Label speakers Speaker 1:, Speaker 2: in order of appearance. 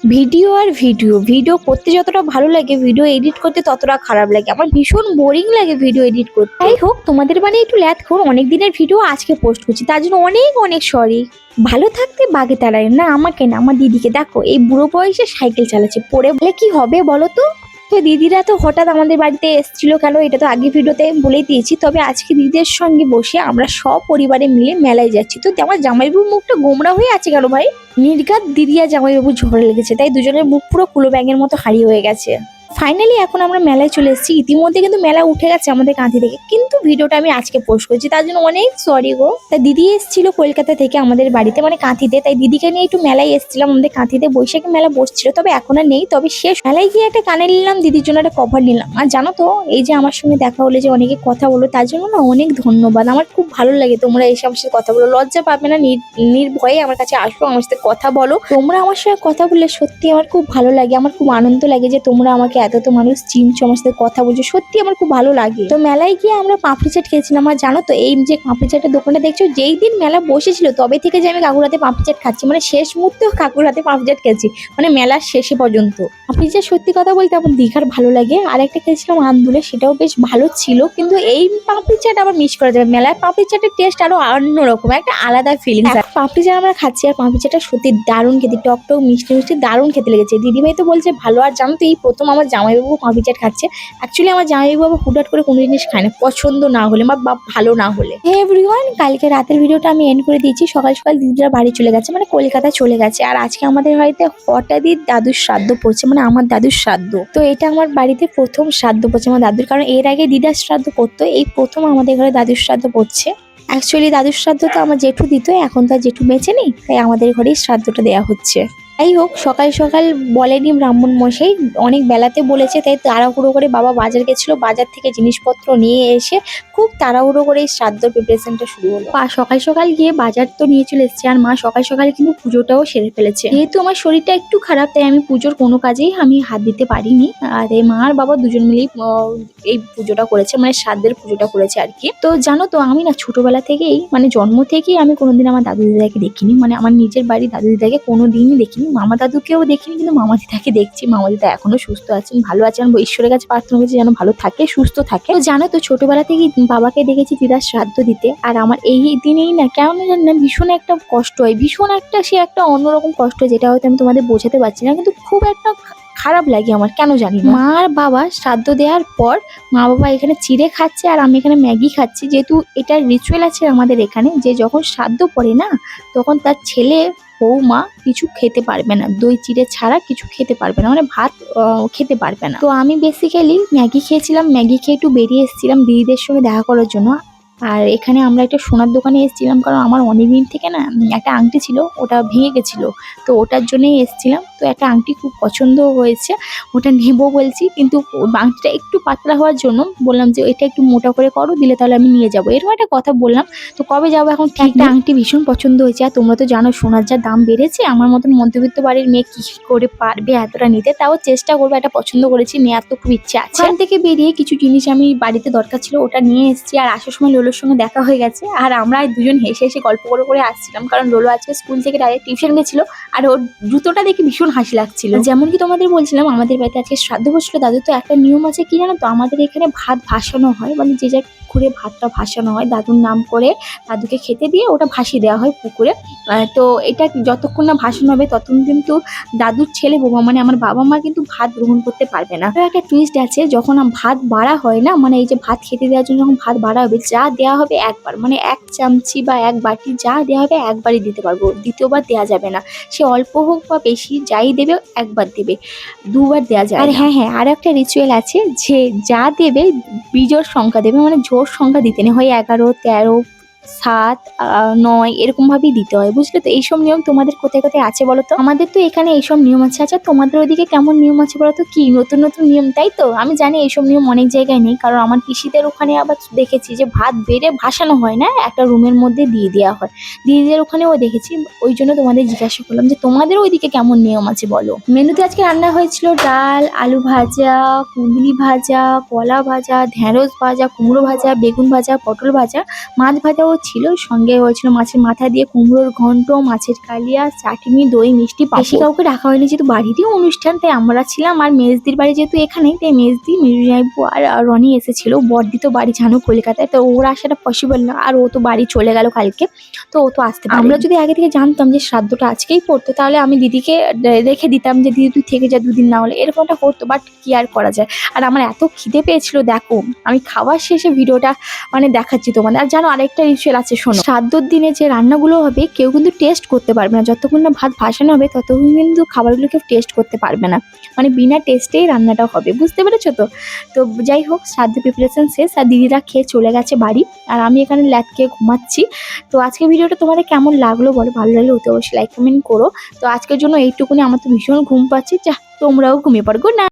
Speaker 1: Video আর video video করতে যতটা ভালো লাগে ভিডিও এডিট করতে ততটা খারাপ লাগে। আমার ভীষণ বোরিং লাগে ভিডিও এডিট করতে। যাই হোক, তোমাদের মানে একটু ল্যাথখোর, অনেক দিনের ভিডিও আজকে পোস্ট করছি, তার জন্য অনেক অনেক সরি। ভালো থাকতে বাগে তাড়ায় না, আমাকে না, আমার দিদিকে দেখো এই বুড়ো বয়সে সাইকেল চালাচ্ছে, পড়ে বলে কি হবে বলো তো। তো দিদিরা তো হঠাৎ আমাদের বাড়িতে এসেছিল কেন, এটা তো আগে ভিডিওতে বলেই দিয়েছি। তবে আজকে দিদিদের সঙ্গে বসে আমরা সব পরিবারে মিলে মেলায় যাচ্ছি। তো আমার জামাইবাবুর মুখটা গোমড়া হয়ে আছে কেন ভাই? নির্ঘাত দিদি আর জামাইবাবু ঝগড়া লেগেছে, তাই দুজনের মুখ পুরো কুলো ব্যাঙের মতো হারিয়ে হয়ে গেছে। ফাইনালি এখন আমরা মেলায় চলে এসেছি, ইতিমধ্যে কিন্তু মেলা উঠে গেছে আমাদের কাঁথি থেকে, কিন্তু ভিডিওটা আমি আজকে পোস্ট করছি, তার জন্য অনেক সরি গো। তাই দিদি এসেছিল কলকাতা থেকে আমাদের বাড়িতে, মানে কাঁথিতে, তাই দিদিকে নিয়ে একটু মেলায় এসেছিলাম। আমাদের কাঁথিতে বৈশাখী মেলা বসছিল, তবে এখন আর নেই। তবে শেষ মেলায় গিয়ে একটা কানে নিলাম, দিদির জন্য একটা কভার নিলাম। আর জানো তো, এই যে আমার সঙ্গে দেখা হলে যে অনেকে কথা বলো, তার জন্য না অনেক ধন্যবাদ। আমার খুব ভালো লাগে তোমরা এসে আমার সাথে কথা বলো, লজ্জা পাবে না, নির্ভয়ে আমার কাছে আসো, আমার সাথে কথা বলো। তোমরা আমার সঙ্গে কথা বললে সত্যি আমার খুব ভালো লাগে, আমার খুব আনন্দ লাগে যে তোমরা আমাকে এত মানুষ চিনছো, আমার সাথে কথা বলছো, সত্যি আমার খুব ভালো লাগে। তো মেলায় গিয়ে আমরা পাপড়ি চাট খেয়েছিলাম। আর জানো তো, এই যে পাপড়ি চাটের দোকানটা দেখছো, যেই দিন মেলা বসেছিল তবে থেকে যে আমি কাকুর হাতে পাপড়ি চাট খাচ্ছি, মানে শেষ মুহূর্তেও কাকুর হাতে পাপড়ি চাট খেয়েছি, মানে মেলার শেষে পর্যন্ত। পাপড়ি চাট সত্যি কথা বলতে আমার দীঘার ভালো লাগে। আর একটা খেয়েছিলাম আন্দুলে, সেটাও বেশ ভালো ছিল, কিন্তু এই পাপড়ি চাট আবার মিস করা যাবে। মেলার পাপড়ি চাটের টেস্ট আরো অন্যরকম, একটা আলাদা ফিলিংস। পাপড়ি চাট আমরা খাচ্ছি, আর পাপড়ি চাটটা সত্যি দারুণ খেতে, টক টক মিষ্টি মিষ্টি দারুণ খেতে লেগেছে। দিদিভাই তো বলছে ভালো। আর জানো তো, এই প্রথম আমার জামাইবাবু পাপড়ি চাট খাচ্ছে। অ্যাকচুয়ালি আমার জামাইবাবু আবার হুটহাট করে কোনো জিনিস খায় না, পছন্দ না হলে বা ভালো না হলে। হে এভরিওয়ান, কালকে রাতের ভিডিওটা আমি এন্ড করে দিয়েছি। সকাল সকাল দিদিরা বাড়ি চলে গেছে, মানে কলকাতা চলে গেছে। আর আজকে আমাদের বাড়িতে হঠাৎই দাদুর শ্রাদ্ধ পড়ছে, মানে আমার দাদুর শ্রাদ্ধ। তো এটা আমার বাড়িতে প্রথম শ্রাদ্ধ পড়ছে আমার দাদুর, কারণ এর আগে দিদার শ্রাদ্ধ পড়তো, এই প্রথম আমাদের ঘরে দাদুর শ্রাদ্ধ পড়ছে। অ্যাকচুয়ালি দাদুর শ্রাদ্ধ তো আমার জেঠু দিত, এখন তো আর জেঠু বেঁচে নেই, তাই আমাদের ঘরেই শ্রাদ্ধটা দেওয়া হচ্ছে। যাই হোক, সকাল সকাল বলেনি ব্রাহ্মণ মশাই, অনেক বেলাতে বলেছে, তাই তাড়াহুড়ো করে বাবা বাজার গেছিল, বাজার থেকে জিনিসপত্র নিয়ে এসে খুব তাড়াহুড়ো করে এই শ্রাদ্ধ প্রিপারেশনটা শুরু হলো। সকাল সকাল গিয়ে বাজার তো নিয়ে চলে এসেছে, আর মা সকাল সকালে কিন্তু পুজোটাও সেরে ফেলেছে। যেহেতু আমার শরীরটা একটু খারাপ, তাই আমি পুজোর কোনো কাজেই আমি হাত দিতে পারিনি। আর এই মা আর বাবা দুজন মিলেই এই পুজোটা করেছে, মানে শ্রাদ্ধের পুজোটা করেছে আর কি। তো জানো তো, আমি না ছোটবেলা থেকেই, মানে জন্ম থেকেই আমি কোনোদিন আমার দাদু দিদাকে দেখিনি, মানে আমার নিজের বাড়ি দাদু দিদাকে কোনোদিনই দেখিনি। মামা দাদুকেও দেখিনি, কিন্তু মামা দিদাকে দেখছি। মামা দিদা এখনো সুস্থ আছেন, ভালো আছেন, ঈশ্বরের কাছে প্রার্থনা করছি যেন ভালো থাকে, সুস্থ থাকে। তো জানো তো, ছোটবেলা থেকেই বাবাকে দেখেছি দিদার শ্রাদ্ধ দিতে। আর আমার এই দিনেই না কেমন জানি না ভীষণ একটা কষ্ট হয়, ভীষণ একটা সে একটা অন্যরকম কষ্ট, যেটা হয়তো আমি তোমাদের বোঝাতে পারছি না, কিন্তু খুব একটা খারাপ লাগে আমার, কেন জানি না। মা আর বাবা শ্রাদ্ধ দেওয়ার পর মা বাবা এখানে চিড়ে খাচ্ছে, আর আমি এখানে ম্যাগি খাচ্ছি। যেহেতু এটা রিচুয়াল আছে আমাদের এখানে, যে যখন শ্রাদ্ধ পড়ে না, তখন তার ছেলে বৌমা কিছু খেতে পারবে না, দই চিড়ে ছাড়া কিছু খেতে পারবে না, মানে ভাত খেতে পারবে না। তো আমি বেসিক্যালি ম্যাগি খেয়েছিলাম, ম্যাগি খেয়ে একটু বেরিয়ে এসেছিলাম দিদিদের সঙ্গে দেখা করার জন্য। আর এখানে আমরা একটা সোনার দোকানে এসেছিলাম, কারণ আমার অনেকদিন থেকে না একটা আংটি ছিল, ওটা ভেঙে গেছিলো, তো ওটার জন্যই এসেছিলাম। তো একটা আংটি খুব পছন্দ হয়েছে, ওটা নেবো বলছি, কিন্তু আংটিটা একটু পাতলা হওয়ার জন্য বললাম যে এটা একটু মোটা করে করো, দিলে তাহলে আমি নিয়ে যাবো, এরকম একটা কথা বললাম। তো কবে যাবো এখন ঠিক না। আংটি ভীষণ পছন্দ হয়েছে, আর তোমরা তো জানো সোনার যা দাম বেড়েছে, আমার মতন মধ্যবিত্ত বাড়ির মেয়ে কি করে পারবে এতটা নিতে, তাও চেষ্টা করবো, একটা পছন্দ করেছি, নেওয়ার তো খুব ইচ্ছে আছে। ওখান থেকে বেরিয়ে কিছু জিনিস আমি বাড়িতে দরকার ছিল, ওটা নিয়ে এসেছি। আর আসার সময় লোলোর সঙ্গে দেখা হয়ে গেছে, আর আমরা দুজন হেসে হেসে গল্প করে আসছিলাম, কারণ লোলো আজকে স্কুল থেকে ডাইরেক্ট টিউশন গেছিল, আর ওর জুতোটা দেখে ভীষণ হাসি লাগছিল। যেমন কি তোমাদের বলছিলাম, আমাদের বাড়িতে আজকে শ্রাদ্ধ বসছিল দাদু। তো একটা নিয়ম আছে কি জানো তো, আমাদের এখানে ভাত ভাসানো হয়, মানে যে যার পুকুরে ভাতটা ভাসানো হয়, দাদুর নাম করে দাদুকে খেতে দিয়ে ওটা ভাসিয়ে দেওয়া হয় পুকুরে। তো এটা যতক্ষণ না ভাসানো হবে ততক্ষণ কিন্তু দাদুর ছেলে বৌমা, মানে আমার বাবা মা কিন্তু ভাত গ্রহণ করতে পারবে না। একটা টুইস্ট আছে, যখন ভাত বাড়া হয় না, মানে এই যে ভাত খেতে দেওয়ার জন্য যখন ভাত বাড়া হবে, যা দেওয়া হবে একবার, মানে এক চামচি বা এক বাটি যা দেওয়া হবে একবারই দিতে পারবো, দ্বিতীয়বার দেওয়া যাবে না। সে অল্প হোক বা বেশি, যাই দেবে একবার দেবে, দুবার দেওয়া যায়। আর হ্যাঁ হ্যাঁ, আর একটা রিচুয়াল আছে, যে যা দেবে বিজোড় সংখ্যা দেবে, মানে জোড় সংখ্যা দিতে নেই, হয় 11, 13, 7, 9 এরকম ভাবেই দিতে হয়, বুঝলে তো। এইসব নিয়ম তোমাদের কোথায় কোথায় আছে বলো তো? আমাদের তো এখানে এইসব নিয়ম আছে। আচ্ছা, তোমাদের ওদিকে কেমন নিয়ম আছে বলো তো? কি নতুন নতুন নিয়ম, তাই তো? আমি জানি এইসব নিয়ম অনেক জায়গায় নেই, কারণ আমার পিসিদের ওখানে আবার দেখেছি যে ভাত বেড়ে ভাসানো হয় না, একটা রুমের মধ্যে দিয়ে দেওয়া হয়, দিদিদের ওখানেও দেখেছি। ওই জন্য তোমাদের জিজ্ঞাসা করলাম যে তোমাদের ওইদিকে কেমন নিয়ম আছে বলো। মেনুতে আজকে রান্না হয়েছিল ডাল, আলু ভাজা, কুঁদলি ভাজা, কলা ভাজা, ঢেঁড়স ভাজা, কুমড়ো ভাজা, বেগুন ভাজা, পটল ভাজা, মাছ ভাজাও ছিল, সঙ্গে হয়েছিল মাছের মাথা দিয়ে কুমড়োর ঘন্ট, মাছের কালিয়া, চাটনি, দই, মিষ্টি, বেশি কাউকে রাখা হয়নি যেহেতু বাড়িতেও অনুষ্ঠান, তাই আমরা ছিলাম। আর মেজদির বাড়ি যেহেতু এখানেই, তাই মেজদি, মিরুজাইবু আর রনি এসেছিল। বড়দি তো বাড়ি জানো কলকাতায়, তো ওর আসাটা পসিবল না, আর ও তো বাড়ি চলে গেল কালকে, তো ও তো আসতে পারে। আমরা যদি আগে থেকে জানতাম যে শ্রাদ্ধটা আজকেই পড়তো, তাহলে আমি দিদিকে রেখে দিতাম যে দিদি তুই থেকে যা দুদিন, না হলে এরকমটা হতো, বাট কি আর করা যায়। আর আমার এত খিদে পেয়েছিল, দেখো আমি খাওয়ার শেষে ভিডিওটা দেখাচ্ছি তোমাদের। আর জানো আরেকটা রিচুয়াল আছে, শোনো, শ্রাদ্ধর দিনে যে রান্নাগুলো হবে কেউ কিন্তু টেস্ট করতে পারবে না, যতক্ষণ না ভাত ভাসানো হবে ততক্ষণ কিন্তু খাবারগুলো কেউ টেস্ট করতে পারবে না, বিনা টেস্টেই রান্নাটা হবে, বুঝতে পেরেছো তো? তো যাই হোক, শ্রাদ্ধ প্রিপারেশন শেষ, আর দিদিরা খেয়ে চলে গেছে বাড়ি, আর আমি এখানে ল্যাদ খেয়ে ঘুমাচ্ছি। তো আজকের ভিডিওটা তোমাদের কেমন লাগলো বলো, ভালো লাগলে অতি অবশ্যই লাইক কমেন্ট করো। তো আজকের জন্য এইটুকুনি, আমার তো ভীষণ ঘুম পাচ্ছে, যা তোমরাও ঘুমিয়ে পড়ো, গুড নাইট।